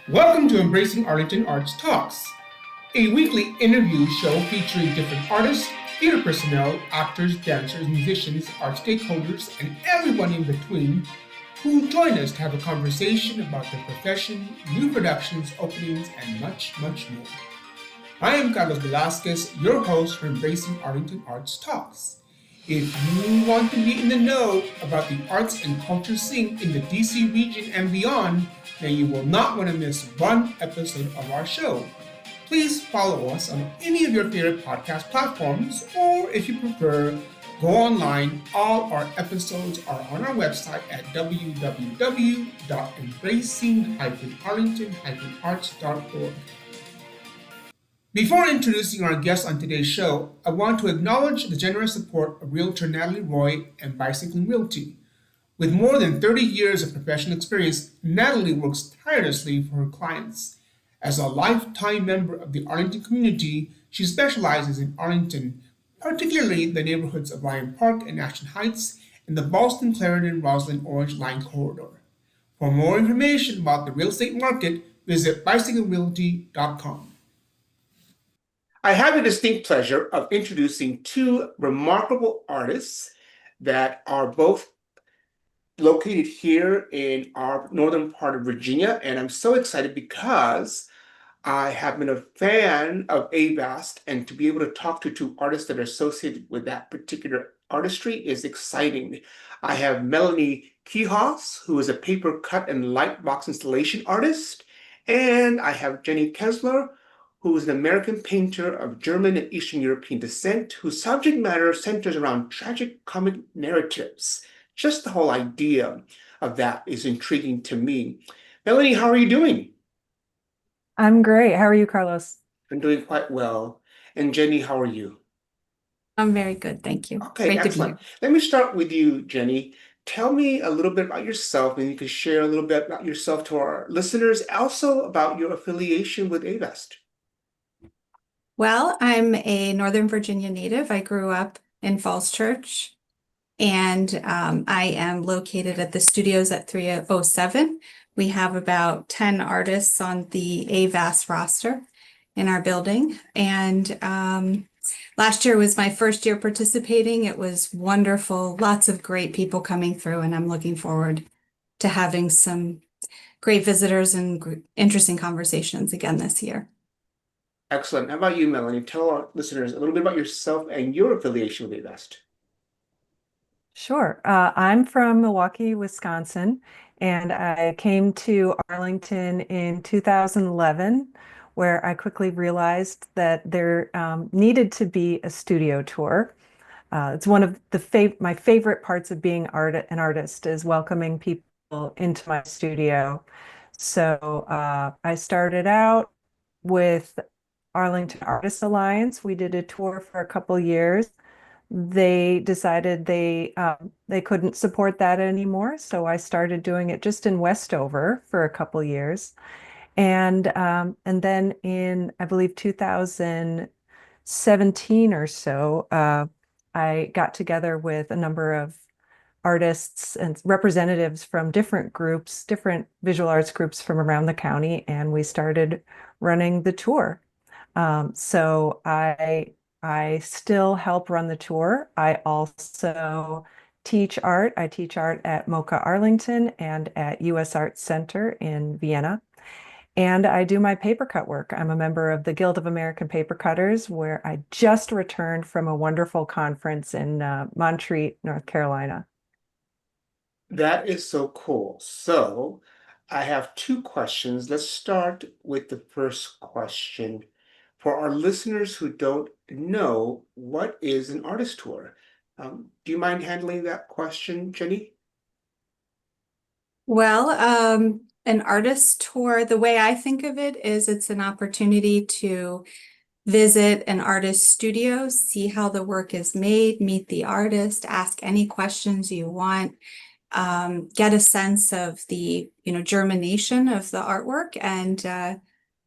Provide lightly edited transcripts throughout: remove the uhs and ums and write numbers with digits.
Welcome to Embracing Arlington Arts Talks, a weekly interview show featuring different artists, theater personnel, actors, dancers, musicians, art stakeholders, and everyone in between who join us to have a conversation about their profession, new productions, openings, and much, much more. I am Carlos Velasquez, your host for Embracing Arlington Arts Talks. If you want to be in the know about the arts and culture scene in the DC region and beyond, then you will not want to miss one episode of our show. Please follow us on any of your favorite podcast platforms, or if you prefer, go online. All our episodes are on our website at www.embracing-arlington-arts.org. Before introducing our guest on today's show, I want to acknowledge the generous support of Realtor Natalie Roy and Bicycling Realty. With more than 30 years of professional experience, Natalie works tirelessly for her clients. As a lifetime member of the Arlington community, she specializes in Arlington, particularly the neighborhoods of Lyon Park and Ashton Heights and the Ballston, Clarendon, Roslyn, Orange Line corridor. For more information about the real estate market, visit bicyclerealty.com. I have the distinct pleasure of introducing two remarkable artists that are both located here in our northern part of Virginia, and I'm so excited because I have been a fan of Avast, and to be able to talk to two artists that are associated with that particular artistry is exciting. I have Melanie Kihos, who is a paper cut and light box installation artist, and I have Jenny Kessler, who is an American painter of German and Eastern European descent, whose subject matter centers around tragic comic narratives. Just the whole idea of that is intriguing to me. Melanie, how are you doing? I'm great. How are you, Carlos? I'm doing quite well. And Jenny, how are you? I'm very good, thank you. Okay, Great to be excellent. here. Let me start with you, Jenny. Tell me a little bit about yourself, and you can share a little bit about yourself to our listeners, also about your affiliation with Avast. Well, I'm a Northern Virginia native. I grew up in Falls Church, and I am located at the studios at 307. We have about 10 artists on the Avast roster in our building. And last year was my first year participating. It was wonderful, lots of great people coming through, and I'm looking forward to having some great visitors and interesting conversations again this year. Excellent. How about you, Melanie? Tell our listeners a little bit about yourself and your affiliation with Avast. Sure. I'm from Milwaukee, Wisconsin, and I came to Arlington in 2011, where I quickly realized that there needed to be a studio tour. It's one of my favorite parts of being an artist is welcoming people into my studio. So I started out with Arlington Artists Alliance. We did a tour for a couple years. They decided they couldn't support that anymore, so I started doing it just in Westover for a couple years, and then in I believe 2017 or so, I got together with a number of artists and representatives from different groups, different visual arts groups from around the county, and we started running the tour. So I still help run the tour. I also teach art. I teach art at MoCA Arlington and at US Arts Center in Vienna. And I do my paper cut work. I'm a member of the Guild of American Paper Cutters, where I just returned from a wonderful conference in Montreat, North Carolina. That is so cool. So I have two questions. Let's start with the first question. For our listeners who don't know, what is an artist tour? Do you mind handling that question, Jenny? Well, an artist tour, the way I think of it is it's an opportunity to visit an artist's studio, see how the work is made, meet the artist, ask any questions you want, get a sense of the, germination of the artwork. And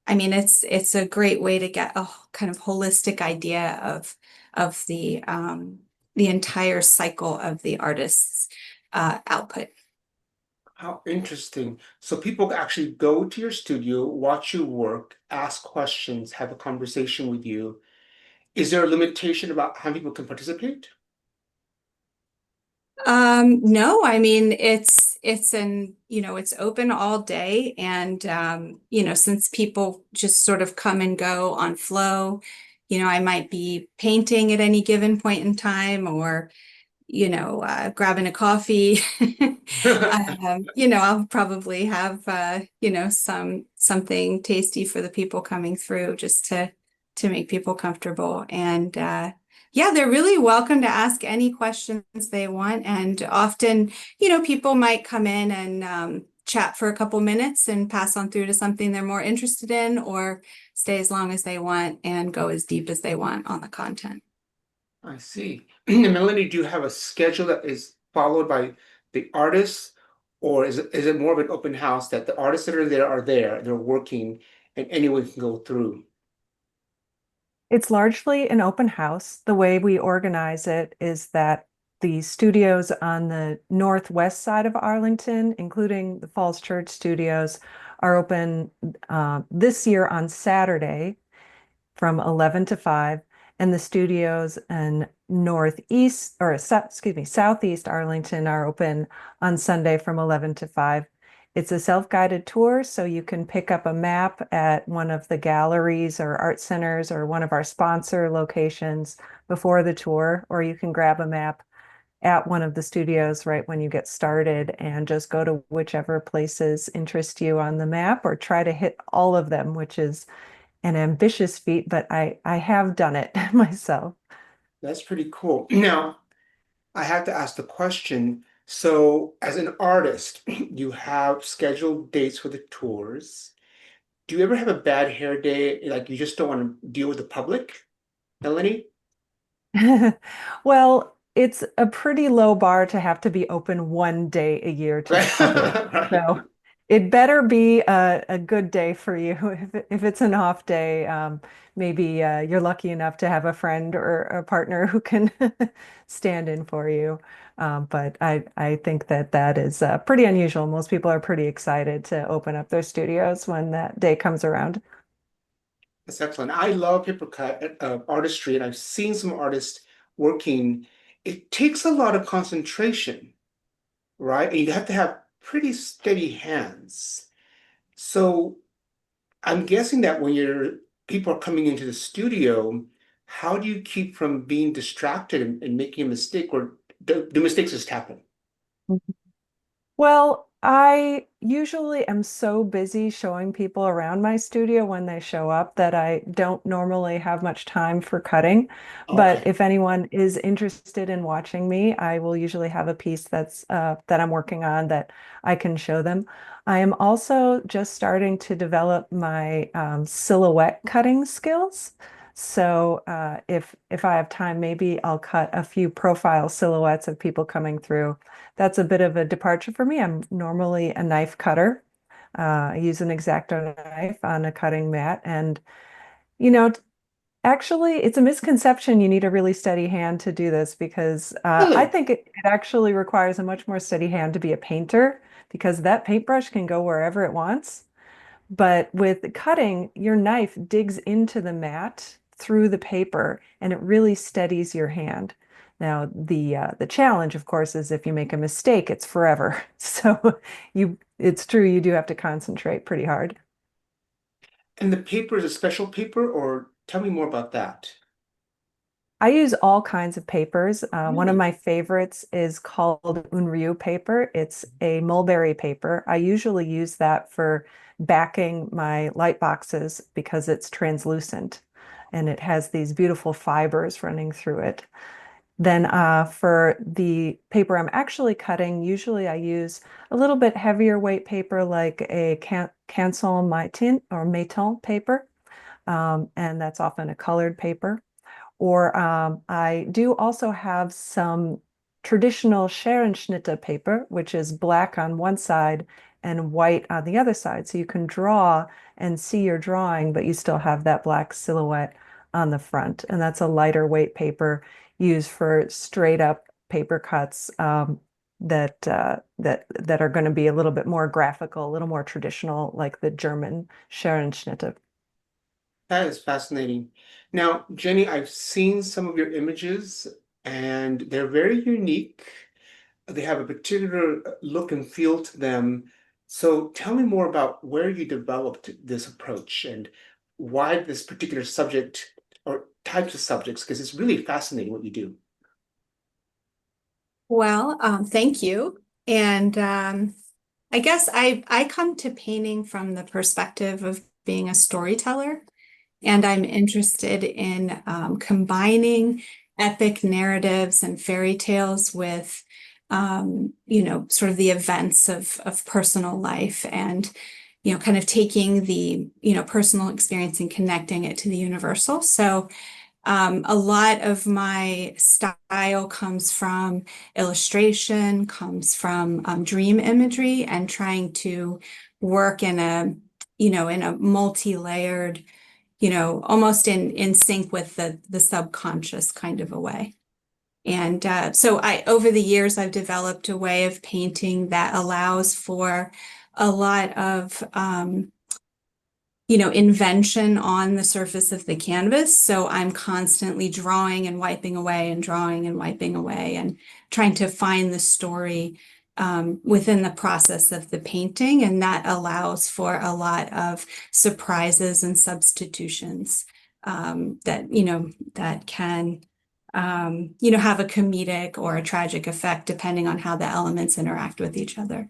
I mean, it's a great way to get a kind of holistic idea of the entire cycle of the artist's output. How interesting. So people actually go to your studio, watch you work, ask questions, have a conversation with you. Is there a limitation about how people can participate? No, I mean it's open all day and since people just sort of come and go on flow, I might be painting at any given point in time or grabbing a coffee. I'll probably have something tasty for the people coming through just to make people comfortable. And yeah, they're really welcome to ask any questions they want. And often, people might come in and chat for a couple minutes and pass on through to something they're more interested in, or stay as long as they want and go as deep as they want on the content. I see. And Melanie, do you have a schedule that is followed by the artists, or is it more of an open house that the artists that are there, they're working, and anyone can go through? It's largely an open house. The way we organize it is that the studios on the northwest side of Arlington, including the Falls Church studios, are open this year on Saturday from 11 to 5, and the studios in northeast, or excuse me, southeast Arlington are open on Sunday from 11 to 5. It's a self-guided tour, so you can pick up a map at one of the galleries or art centers or one of our sponsor locations before the tour, or you can grab a map at one of the studios right when you get started and just go to whichever places interest you on the map, or try to hit all of them, which is an ambitious feat, but I have done it myself. That's pretty cool. Now, I have to ask the question. So, as an artist, you have scheduled dates for the tours. Do you ever have a bad hair day, like you just don't want to deal with the public, Melanie? Well, it's a pretty low bar to have to be open one day a year to the public. Right. So it better be a good day for you. If it's an off day, maybe you're lucky enough to have a friend or a partner who can stand in for you. But I think that that is pretty unusual. Most people are pretty excited to open up their studios when that day comes around. That's excellent. I love paper cut artistry, and I've seen some artists working. It takes a lot of concentration, right? And you have to have pretty steady hands. So I'm guessing that when people are coming into the studio, how do you keep from being distracted and making a mistake, or do mistakes just happen? Well, I usually am so busy showing people around my studio when they show up that I don't normally have much time for cutting. But Okay. if anyone is interested in watching me, I will usually have a piece that I'm working on that I can show them. I am also just starting to develop my silhouette cutting skills. So if I have time, maybe I'll cut a few profile silhouettes of people coming through. That's a bit of a departure for me. I'm normally a knife cutter. I use an X-Acto knife on a cutting mat. And, you know, actually, it's a misconception you need a really steady hand to do this, because I Really? think it actually requires a much more steady hand to be a painter, because that paintbrush can go wherever it wants. But with cutting, your knife digs into the mat through the paper and it really steadies your hand. Now, the challenge, of course, is if you make a mistake, it's forever. So it's true, you do have to concentrate pretty hard. And the paper is a special paper, or tell me more about that. I use all kinds of papers. One of Really? my favorites is called Unryu paper. It's a mulberry paper. I usually use that for backing my light boxes because it's translucent and it has these beautiful fibers running through it. Then for the paper I'm actually cutting, usually I use a little bit heavier weight paper like a Canson Matin or Maton paper, and that's often a colored paper. Or I do also have some traditional Scherenschnitte paper, which is black on one side and white on the other side. So you can draw and see your drawing, but you still have that black silhouette on the front. And that's a lighter weight paper used for straight up paper cuts. that are going to be a little bit more graphical, a little more traditional, like the German Scherenschnitte. That is fascinating. Now, Jenny, I've seen some of your images and they're very unique. They have a particular look and feel to them. So tell me more about where you developed this approach and why this particular subject or types of subjects, because it's really fascinating what you do. Well, thank you. And I guess I come to painting from the perspective of being a storyteller, and I'm interested in combining epic narratives and fairy tales with sort of the events of personal life, and kind of taking the personal experience and connecting it to the universal. So a lot of my style comes from illustration, comes from dream imagery, and trying to work in a multi-layered, almost in sync with the subconscious kind of a way. And so over the years, I've developed a way of painting that allows for a lot of invention on the surface of the canvas. So I'm constantly drawing and wiping away and drawing and wiping away and trying to find the story within the process of the painting. And that allows for a lot of surprises and substitutions that can, have a comedic or a tragic effect depending on how the elements interact with each other.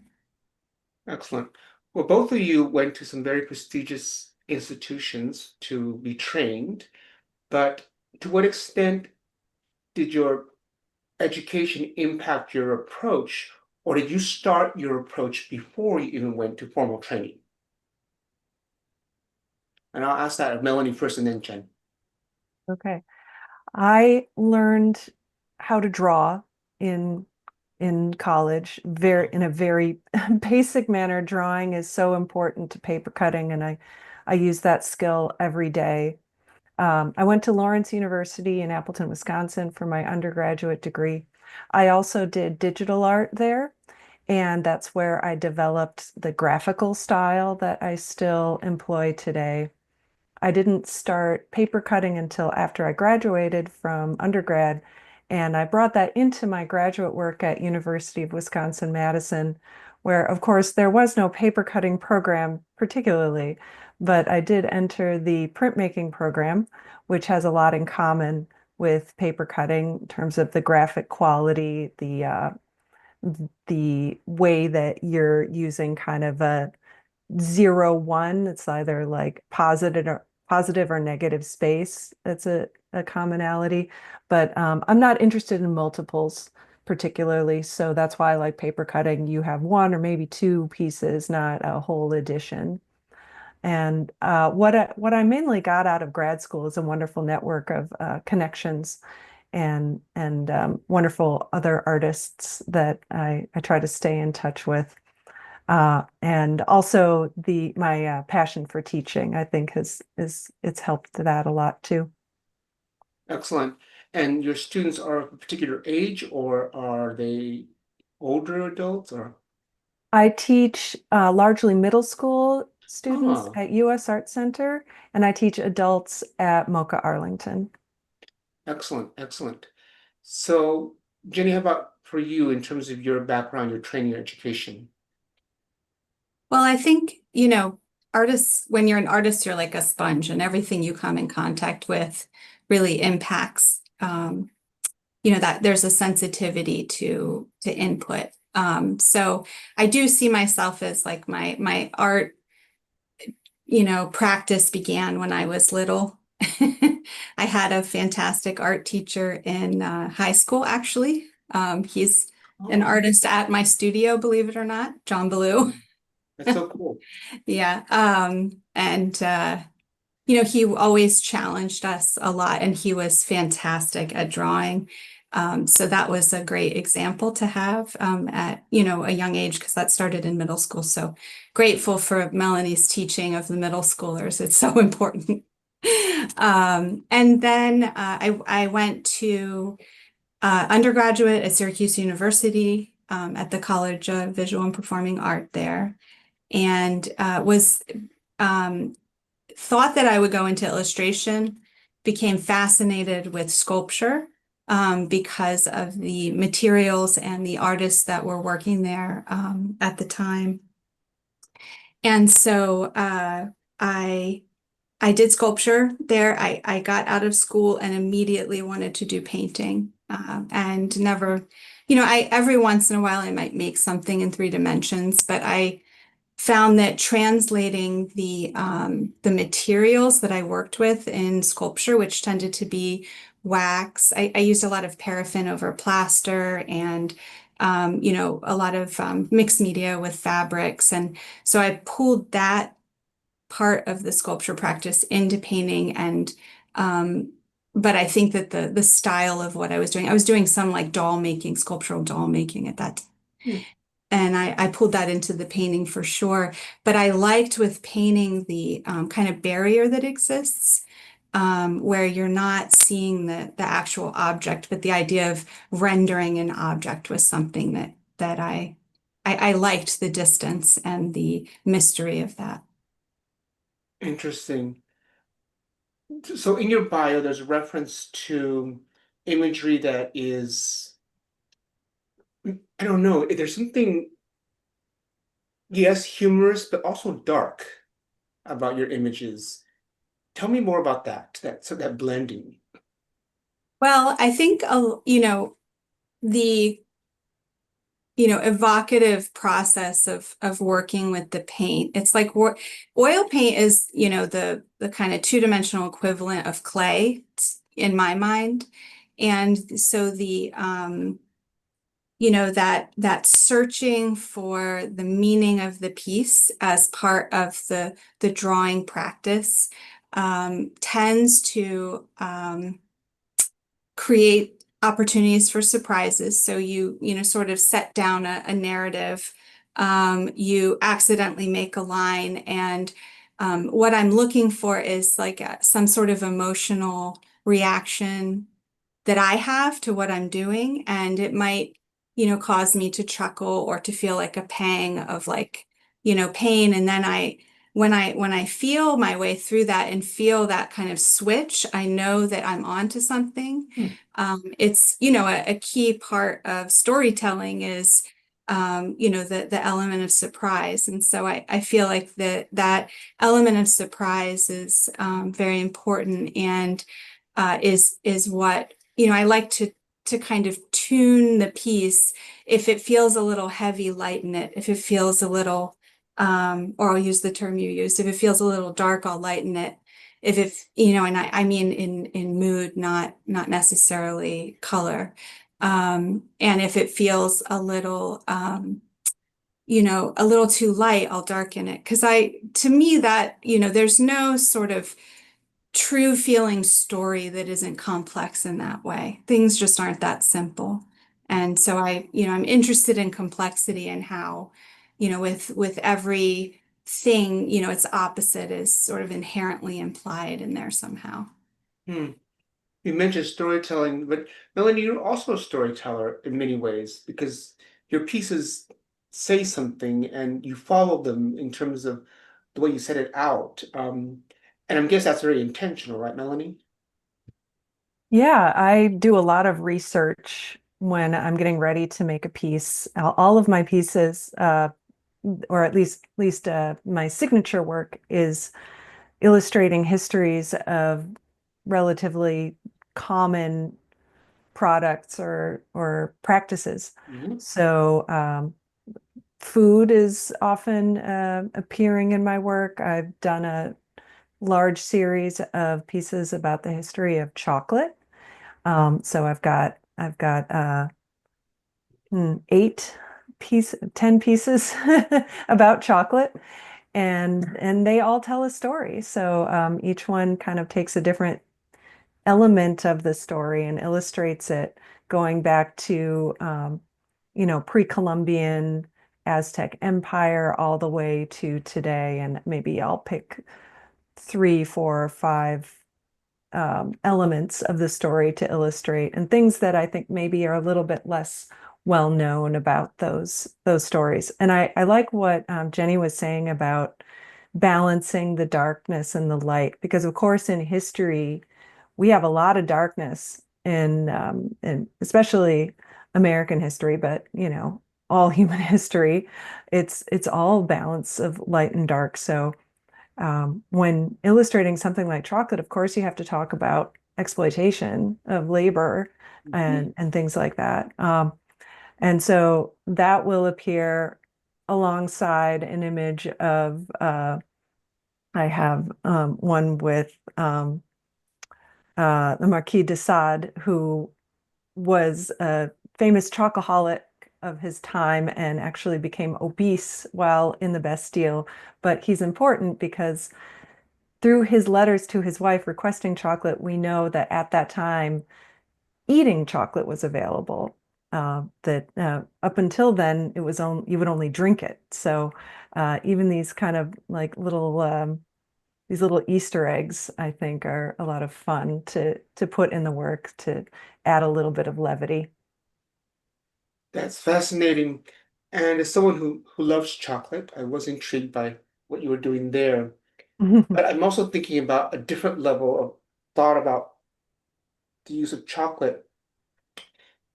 Excellent. Well, both of you went to some very prestigious institutions to be trained, but to what extent did your education impact your approach, or did you start your approach before you even went to formal training? And I'll ask that of Melanie first and then Jen. Okay. I learned how to draw in college in a very basic manner. Drawing is so important to paper cutting, and I use that skill every day. I went to Lawrence University in Appleton, Wisconsin for my undergraduate degree. I also did digital art there, and that's where I developed the graphical style that I still employ today. I didn't start paper cutting until after I graduated from undergrad, and I brought that into my graduate work at University of Wisconsin-Madison, where, of course, there was no paper cutting program particularly, but I did enter the printmaking program, which has a lot in common with paper cutting in terms of the graphic quality, the way that you're using kind of a 0, 1. It's either like positive or negative space. That's a commonality. But I'm not interested in multiples particularly. So that's why I like paper cutting. You have one or maybe two pieces, not a whole edition. And what I mainly got out of grad school is a wonderful network of connections and wonderful other artists that I try to stay in touch with. And also my passion for teaching, I think it's helped that a lot too. Excellent. And your students are of a particular age, or are they older adults, or? I teach largely middle school students Ah, at US Art Center, and I teach adults at MoCA Arlington. excellent, excellent. So, Jenny, how about for you in terms of your background, your training, your education? Well, I think, artists, when you're an artist, you're like a sponge, and everything you come in contact with really impacts, that there's a sensitivity to input. So I do see myself as like my art, practice began when I was little. I had a fantastic art teacher in high school, actually. He's an Oh, artist at my studio, believe it or not, John Ballou. that's so cool. Yeah. And he always challenged us a lot, and he was fantastic at drawing. So that was a great example to have at, a young age, because that started in middle school. So grateful for Melanie's teaching of the middle schoolers. It's so important. And then I went to undergraduate at Syracuse University. at the College of Visual and Performing Art there, and was thought that I would go into illustration, became fascinated with sculpture because of the materials and the artists that were working there at the time. And so I did sculpture there. I got out of school and immediately wanted to do painting and never, every once in a while I might make something in 3 dimensions, but I found that translating the materials that I worked with in sculpture, which tended to be wax, I used a lot of paraffin over plaster and a lot of mixed media with fabrics. And so I pulled that part of the sculpture practice into painting and but I think that the style of what I was doing some like doll making, sculptural doll making at that time. And I pulled that into the painting for sure. But I liked with painting the kind of barrier that exists, where you're not seeing the actual object, but the idea of rendering an object was something that I liked the distance and the mystery of that. Interesting. So in your bio, there's a reference to imagery that is, I don't know, there's something, yes, humorous, but also dark about your images. Tell me more about that blending. Well, I think, the evocative process of working with the paint. It's like oil paint is, the kind of 2-dimensional equivalent of clay in my mind. And so that searching for the meaning of the piece as part of the drawing practice tends to create opportunities for surprises. So you sort of set down a narrative, you accidentally make a line, and what I'm looking for is like some sort of emotional reaction that I have to what I'm doing, and it might, cause me to chuckle or to feel like a pang of like, pain, and then when I feel my way through that and feel that kind of switch, I know that I'm onto something. It's, a key part of storytelling is, the element of surprise. And so I feel like that element of surprise is very important and is what, I like to kind of tune the piece. If it feels a little heavy, lighten it. If it feels a little or I'll use the term you used. If it feels a little dark, I'll lighten it. If it, and I mean in mood, not necessarily color. And if it feels a little, a little too light, I'll darken it. Because to me, that, there's no sort of true feeling story that isn't complex in that way. Things just aren't that simple. And so I'm interested in complexity and how, with every thing, its opposite is sort of inherently implied in there somehow. Hmm. You mentioned storytelling, but Melanie, you're also a storyteller in many ways because your pieces say something and you follow them in terms of the way you set it out. And I guess that's very intentional, right, Melanie? Yeah, I do a lot of research when I'm getting ready to make a piece. All of my pieces, or at least my signature work, is illustrating histories of relatively common products or practices. Mhm. So food is often appearing in my work. I've done a large series of pieces about the history of chocolate. So I've got 10 pieces about chocolate, and they all tell a story. So each one kind of takes a different element of the story and illustrates it, going back to pre-Columbian Aztec Empire all the way to today. And maybe I'll pick 3, 4, 5 elements of the story to illustrate, and things that I think maybe are a little bit less well known about those stories. And I like what Jenny was saying about balancing the darkness and the light, because of course in history we have a lot of darkness in especially American history, but all human history, it's all balance of light and dark. So when illustrating something like chocolate, of course, you have to talk about exploitation of labor and things like that. And so that will appear alongside an image of, I have one with the Marquis de Sade, who was a famous chocoholic of his time and actually became obese while in the Bastille. But he's important because through his letters to his wife requesting chocolate, we know that at that time, eating chocolate was available. That up until then, it was only you would only drink it. So even these kind of like little these little Easter eggs, I think, are a lot of fun to put in the work to add a little bit of levity. That's fascinating. And as someone who loves chocolate, I was intrigued by what you were doing there. But I'm also thinking about a different level of thought about the use of chocolate.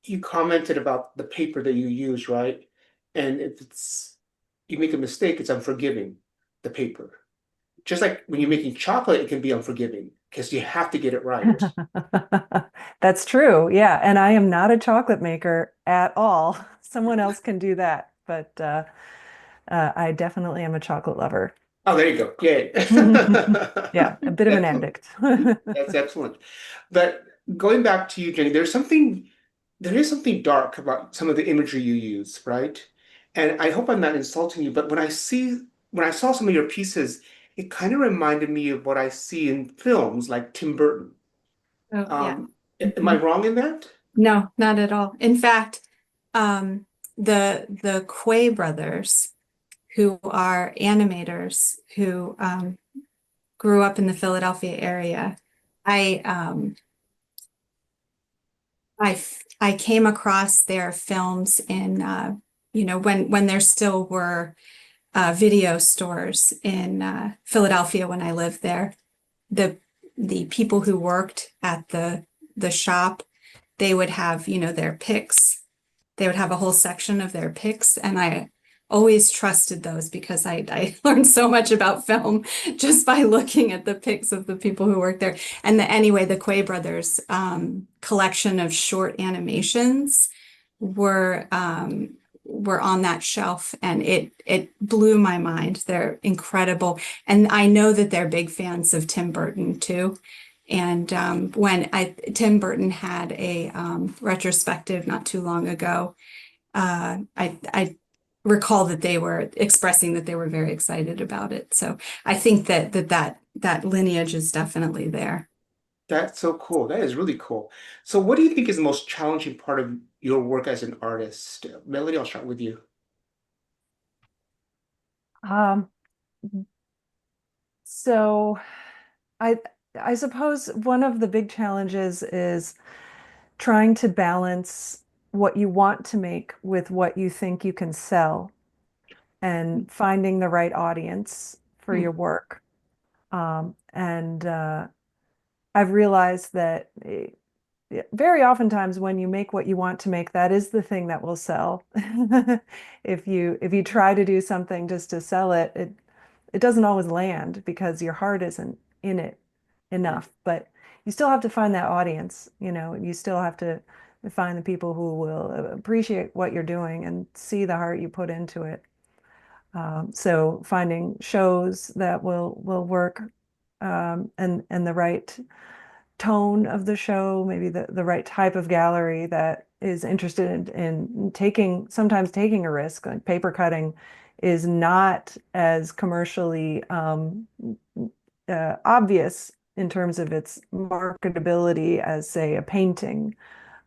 You commented about the paper that you use, right? And if you make a mistake, it's unforgiving, the paper. Just like when you're making chocolate, it can be unforgiving because you have to get it right. That's true. Yeah. And I am not a chocolate maker at all. Someone else can do that, but I definitely am a chocolate lover. Oh, there you go. Yay. Yeah, a bit of an Excellent. addict. That's excellent. But going back to you, Jenny, there is something dark about some of the imagery you use, right? And I hope I'm not insulting you, but when I saw some of your pieces, it kind of reminded me of what I see in films like Tim Burton. Oh, yeah. Am I wrong in that? No, not at all. In fact, the Quay brothers, who are animators who grew up in the Philadelphia area, I um, I came across their films in when there still were video stores in Philadelphia when I lived there. The the people who worked at the shop, they would have, their picks. They would have a whole section of their picks, and I always trusted those because I learned so much about film just by looking at the pics of the people who worked there. And anyway, the Quay brothers collection of short animations were were on that shelf, and it blew my mind. They're incredible, and I know that they're big fans of Tim Burton too. And when Tim Burton had a retrospective not too long ago, I recall that they were expressing that they were very excited about it. So I think that lineage is definitely there. That's so cool. That is really cool. So what do you think is the most challenging part of your work as an artist? Melody, I'll start with you. Um, so I I suppose one of the big challenges is trying to balance what you want to make with what you think you can sell and finding the right audience for Hmm. your work. And I've realized that very oftentimes when you make what you want to make, that is the thing that will sell. If you try to do something just to sell it, it doesn't always land because your heart isn't in it enough. But you still have to find that audience, you still have to find the people who will appreciate what you're doing and see the heart you put into it. So finding shows that will work, and the right tone of the show, maybe the right type of gallery that is interested in sometimes taking a risk. Like paper cutting is not as commercially obvious in terms of its marketability as, say, a painting.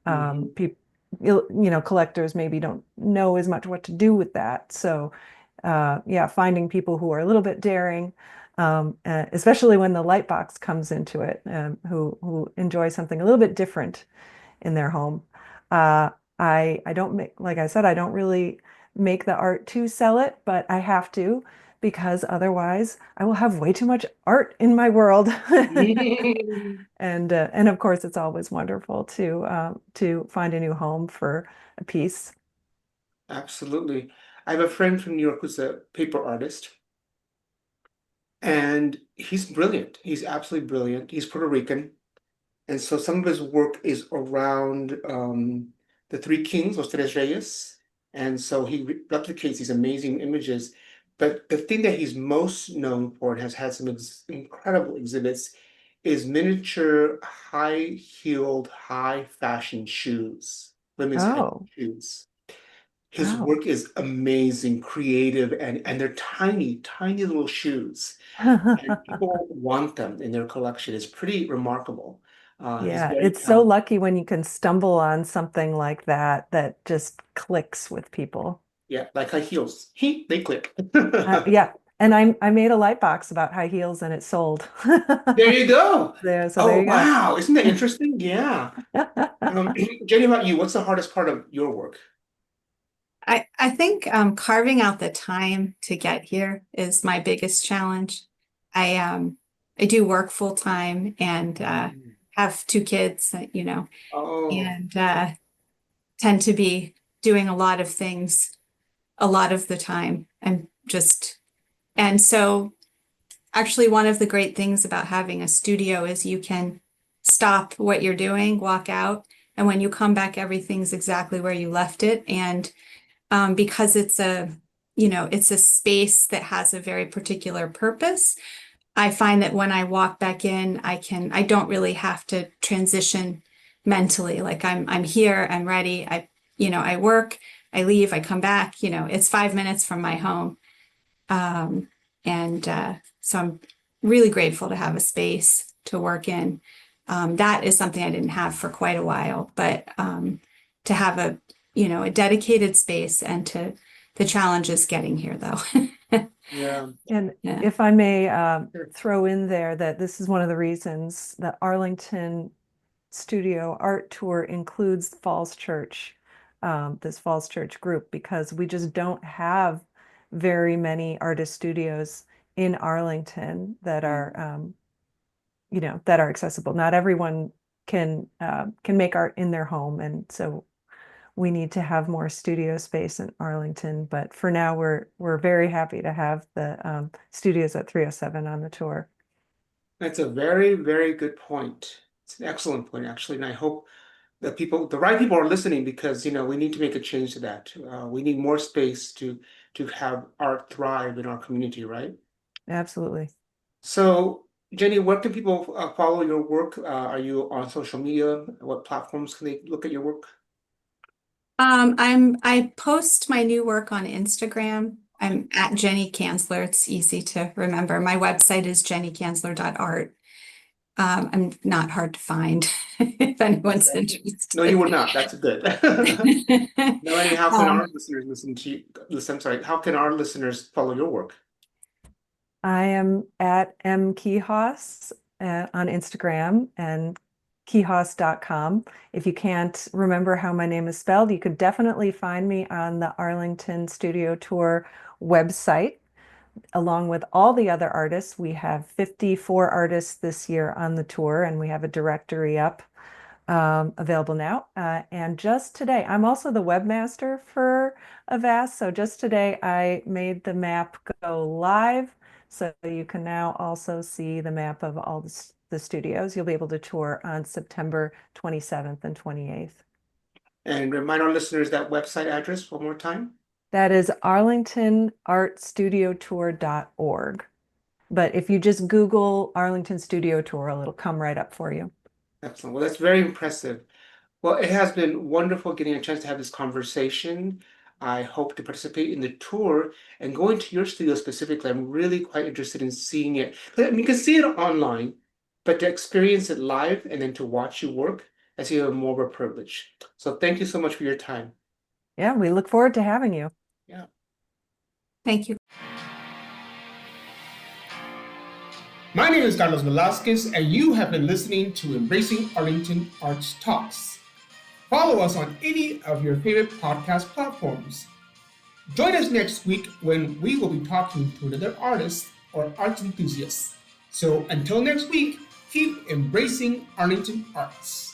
Mhm. People, collectors maybe don't know as much what to do with that. So, yeah, finding people who are a little bit daring, especially when the light box comes into it, who enjoy something a little bit different in their home. Uh, I don't make, like I said, I don't really make the art to sell it, but I have to because otherwise I will have way too much art in my world. And of course, it's always wonderful to find a new home for a piece. Absolutely. I have a friend from New York who's a paper artist, and he's brilliant. He's absolutely brilliant. He's Puerto Rican. And so some of his work is around the Three Kings, Los Tres Reyes. And so he replicates these amazing images. But the thing that he's most known for and has had some incredible exhibits is miniature, high-heeled, high-fashion shoes, women's high Oh, shoes. His oh. work is amazing, creative, and they're tiny, tiny little shoes. And people want them in their collection. It's pretty remarkable. He's Yeah, very it's so talented. lucky when you can stumble on something like that that just clicks with people. Yeah, like high heels. They click. Yeah, and I made a light box about high heels and it sold. There you go. There, so there Oh, you go. wow. Isn't that interesting? Yeah. Jenny, about you, what's the hardest part of your work? I think carving out the time to get here is my biggest challenge. I do work full time and Mm. have two kids, Oh, and tend to be doing a lot of things a lot of the time. And so actually one of the great things about having a studio is you can stop what you're doing, walk out, and when you come back, everything's exactly where you left it. And because it's a space that has a very particular purpose. I find that when I walk back in, I don't really have to transition mentally. Like I'm here, I'm ready. I work, I leave, I come back, it's 5 minutes from my home. Um, and so I'm really grateful to have a space to work in. That is something I didn't have for quite a while, but to have a dedicated space and the challenge is getting here though. yeah. And Yeah. if I may Sure. throw in there that this is one of the reasons the Arlington Studio Art Tour includes Falls Church, this Falls Church group, because we just don't have very many artist studios in Arlington that are, Mm. that are accessible. Not everyone can make art in their home, and so we need to have more studio space in Arlington. But for now, we're very happy to have the studios at 307 on the tour. That's a very, very good point. It's an excellent point, actually. And I hope that the right people are listening because, we need to make a change to that. We need more space to have art thrive in our community, right? Absolutely. So, Jenny, where can people follow your work? Are you on social media? What platforms can they look at your work? I post my new work on Instagram. I'm at Jenny Kanzler. It's easy to remember. My website is jennykanzler.art. I'm not hard to find if anyone's No, you interested. were not. That's good. Melanie, how can Um, our listeners listen to you? Listen, I'm sorry. How can our listeners follow your work? I am at mkeyhouse on Instagram and keyhouse.com. If you can't remember how my name is spelled, you could definitely find me on the Arlington Studio Tour website, along with all the other artists. We have 54 artists this year on the tour, and we have a directory up available now. And just today, I'm also the webmaster for Avast. So just today, I made the map go live. So you can now also see the map of all the studios. You'll be able to tour on September 27th and 28th. And remind our listeners that website address one more time. That is arlingtonartstudiotour.org. But if you just Google Arlington Studio Tour, it'll come right up for you. Excellent. Well, that's very impressive. Well, it has been wonderful getting a chance to have this conversation. I hope to participate in the tour and going to your studio specifically. I'm really quite interested in seeing it. I mean, you can see it online, but to experience it live and then to watch you work, that's even more of a privilege. So thank you so much for your time. Yeah, we look forward to having you. Yeah. Thank you. My name is Carlos Velasquez, and you have been listening to Embracing Arlington Arts Talks. Follow us on any of your favorite podcast platforms. Join us next week when we will be talking to another artist or arts enthusiast. So until next week, keep embracing Arlington arts.